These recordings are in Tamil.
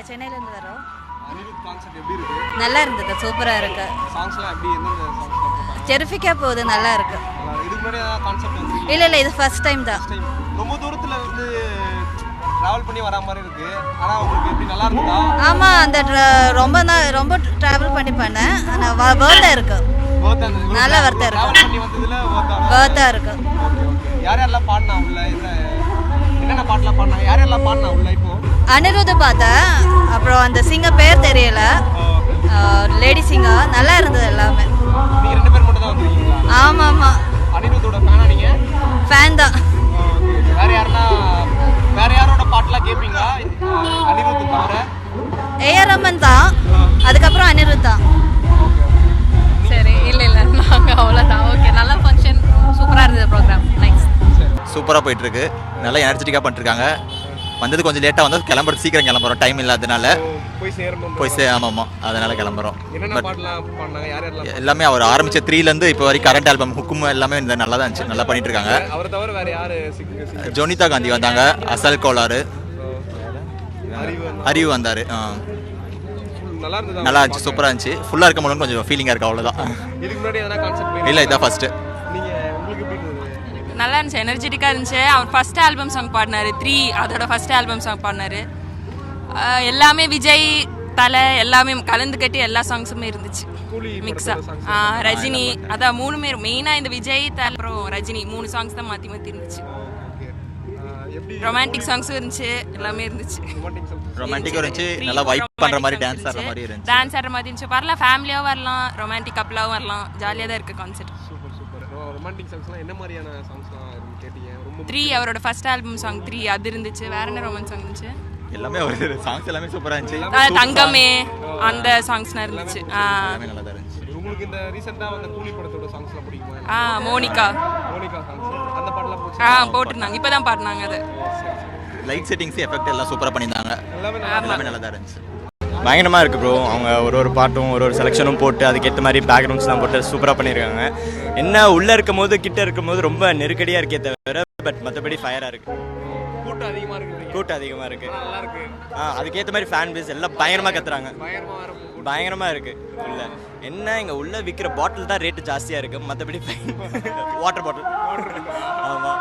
சென்னையிலேருந்து வரோம். அனிருத் கான்செப்ட் எப்படி இருக்கு? நல்லா இருந்தது, சூப்பராக இருக்கு. சாங்ஸ்லாம் எப்படி எந்தெந்த சாங்ஸ் போட்டாங்க? டெரிஃபிக்காக போகுது, நல்லா இருக்கு. இதுக்கு முன்னாடி ஏதாவது கான்செப்ட் வந்து இல்லை இது ஃபர்ஸ்ட் டைம் தான். ரொம்ப தூரத்தில் வந்து ட்ராவல் பண்ணி வரா மாதிரி இருக்கு. ஆனால் உங்களுக்கு எப்படி நல்லா இருக்குதா? ஆமாம், அந்த ரொம்ப ட்ராவல் பண்ணி பண்ணேன். ஆனால் வேர்த்தாக இருக்கு, நல்லா வர்த்தா இருக்கு. ட்ராவல் பண்ணி வந்ததுல வேர்த்தாக இருக்கு. யார் யாரெல்லாம் பாடினா உள்ள? என்னென்ன பாட்டெல்லாம் பாடினா? யார் யாரெல்லாம் பாடினா உள்ள? இப்போ அனிருத் பார்த்தேன், அப்புறம் அந்த சிங்கர் பேர் தெரியல, லேடி சிங்கர். நல்லா இருந்தது எல்லாமே. நீங்கள் 2 பேர் மட்டும் தான் வந்துருக்கீங்களா? ஆமாம் ஆமாம். அனிருத்தோட ஃபேனா நீங்கள்? ஃபேன் தான். வேற யாரோட பாட்டெல்லாம் கேட்பீங்க அனிருத் தவிர? ஏஆர் ரஹ்மான் தான், அதுக்கப்புறம் அனிருத் தான். சரி, இல்லை நாங்கள் அவ்வளோதான். ஓகே, நல்ல ஃபங்க்ஷன், சூப்பராக இருந்தது ப்ரோக்ராம். நைஸ், சூப்பராக போயிட்டுருக்கு. நல்லா எனர்ஜெட்டிக்காக பண்ணிருக்காங்க. வந்தது கொஞ்சம் லேட்டாக வந்தது, கிளம்புறது சீக்கிரம் கிளம்புறோம், டைம் இல்லாததுனால. ஆமாம், அதனால் கிளம்புறோம். எல்லாமே அவர் ஆரம்பித்த 3லேருந்து இப்போ வரைக்கும் கரண்ட் ஆல்பம் ஹுக்கும் எல்லாமே இந்த நல்லா தான் இருந்துச்சு, நல்லா பண்ணிட்டு இருக்காங்க. அவரை தவிர வேற யாரு? ஜோனிதா காந்தி வந்தாங்க, அசல் கோளாறு, அறிவு வந்தார். நல்லா இருந்துச்சு, சூப்பராக இருந்துச்சு. ஃபுல்லாக இருக்க முடியும், கொஞ்சம் ஃபீலிங்காக இருக்குது, அவ்வளோதான். இல்லை, இதான் ஃபஸ்ட்டு. நல்லா இருந்துச்சு, எனர்ஜெட்டிக்காக இருந்துச்சு. அவர் ஃபர்ஸ்ட் ஆல்பம் சாங் பாடினாரு, 3 அதோட ஃபர்ஸ்ட் ஆல்பம் சாங் பாடினாரு. எல்லாமே விஜய் தலை எல்லாமே கலந்து கட்டி எல்லா சாங்ஸுமே இருந்துச்சு மிக்ஸா. ரஜினி அதான் 3மே மெயினாக இந்த விஜய் தலை அப்புறம் ரஜினி 3 சாங்ஸ் தான் மாற்றி மாற்றி இருந்துச்சு. ரொமான்டிக் சாங்ஸும் இருந்துச்சு, எல்லாமே இருந்துச்சு. ரொமான்டிக்காக இருந்துச்சு, நல்லா வைப் பண்ணுற மாதிரி டான்ஸ் ஆடுற மாதிரி இருந்துச்சு. டான்ஸ் ஆடுற மாதிரி இருந்துச்சு. வரலாம், ஃபேமிலியாகவும் வரலாம், ரொமான்டிக் கப்பலாகவும் வரலாம், ஜாலியாக தான் இருக்குது கான்செப்ட். ரொமான்டிக் சாங்ஸ்லாம் என்ன மாதிரியான சாங்ஸ்லாம் கேட்டீங்க? ரொம்ப 3 அவரோட ஃபர்ஸ்ட் ஆல்பம் சாங் 3 அது இருந்துச்சு. வேற என்ன ரொமான்ஸ் சாங் இருந்துச்சு? எல்லாமே ஒரு சாங்ஸ் எல்லாமே சூப்பராக இருந்துச்சு. தங்கமே அந்த சாங்ஸ்லாம் இருந்துச்சு. எல்லாமே நல்லா தான் இருந்துச்சு. உங்களுக்கு இந்த ரீசெண்டாக வந்த கூலி படத்தோட சாங்ஸ்லாம் பிடிக்குமா? மோனிகா சாங்ஸ் அந்த பாட்டெல்லாம் போச்சு. போட்டிருந்தாங்க, இப்போதான் பாடினாங்க. அது லைட் செட்டிங்ஸ் எஃபெக்ட் எல்லாம் சூப்பராக பண்ணியிருந்தாங்க, எல்லாமே நல்லா தான் இருந்துச்சு. பயங்கரமாக இருக்குது ப்ரோ. அவங்க ஒரு பாட்டும் ஒரு செலெக்ஷனும் போட்டு அதுக்கேற்ற மாதிரி பேக்ரவுண்ட்ஸ்லாம் போட்டு சூப்பராக பண்ணியிருக்காங்க. என்ன உள்ளே இருக்கும் போது கிட்டே இருக்கும் போது ரொம்ப நெருக்கடியாக இருக்கே தவிர, பட் மற்றபடி ஃபயராக இருக்குது. கூட்டம் அதிகமாக இருக்குது. நல்லா இருக்கு. அதுக்கேற்ற மாதிரி ஃபேன் பேஸ் எல்லாம் பயங்கரமாக கத்துறாங்க. பயங்கரமாக இருக்குது. உள்ள என்ன இங்கே உள்ளே விற்கிற பாட்டில் தான் ரேட்டு ஜாஸ்தியாக இருக்குது, மற்றபடி வாட்டர் பாட்டில். ஆமாம்,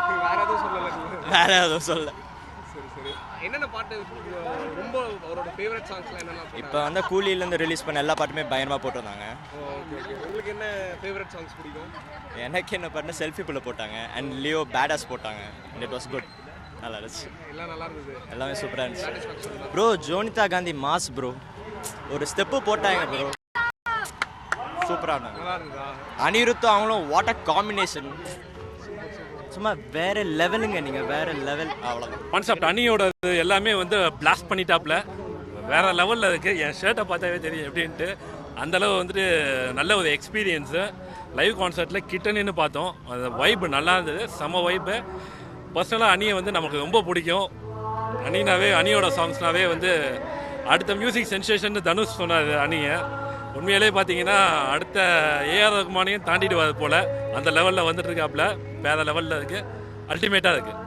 வேற எதுவும் சொல்லலை. என்னென்ன பாட்டு ரொம்ப அவரோட ஃபேவரட் சாங்ஸ்லாம் என்னெல்லாம்? இப்போ வந்து கூலியிலேருந்து ரிலீஸ் பண்ண எல்லா பாட்டுமே பயங்கரமாக போட்டிருந்தாங்க. உங்களுக்கு என்ன ஃபேவரட் சாங்ஸ் பிடிக்கும்? எனக்கு என்ன பாட்டுனா செல்ஃபிக்குள்ளே போட்டாங்க, அண்ட் லியோ பேடாஸ் போட்டாங்க, அண்ட் இட் வாஸ் குட். நல்லா இருந்துச்சு, எல்லாம் நல்லா இருந்தது, எல்லாமே சூப்பராக இருந்துச்சு bro. Jonita Gandhi mass bro, ஒரு ஸ்டெப்பு போட்டாங்க ப்ரோ, சூப்பராக இருந்தாங்க. அனிருத்தும் அவங்களும் வாட் அ காம்பினேஷன், சும்மா வேற லெவலுங்க. நீங்கள் வேற லெவல், அவ்வளோதான் கான்செப்ட். அனியோட எல்லாமே வந்து பிளாஸ்ட் பண்ணிட்டாப்ல, வேற லெவலில் இருக்குது. என் ஷர்ட்டை பார்த்தாவே தெரியும் எப்படின்ட்டு. அந்தளவு வந்துட்டு நல்ல ஒரு எக்ஸ்பீரியன்ஸு. லைவ் கான்சர்ட்டில் கிட்ட நின்று பார்த்தோம், அந்த வைப்பு நல்லா இருந்தது, செம வைப்பு. பர்சனலாக அணியை வந்து நமக்கு ரொம்ப பிடிக்கும். அணியோட சாங்ஸ்னாவே வந்து அடுத்த மியூசிக் சென்சேஷன் தனுஷ் சொன்னார் அணியை. உண்மையிலே பார்த்தீங்கன்னா அடுத்த ஏஆர் ரஹ்மானையும் தாண்டிட்டு வர போல் அந்த லெவலில் வந்துட்டு இருக்காப்புல, வேறு லெவலில் இருக்குது, அல்டிமேட்டாக இருக்குது.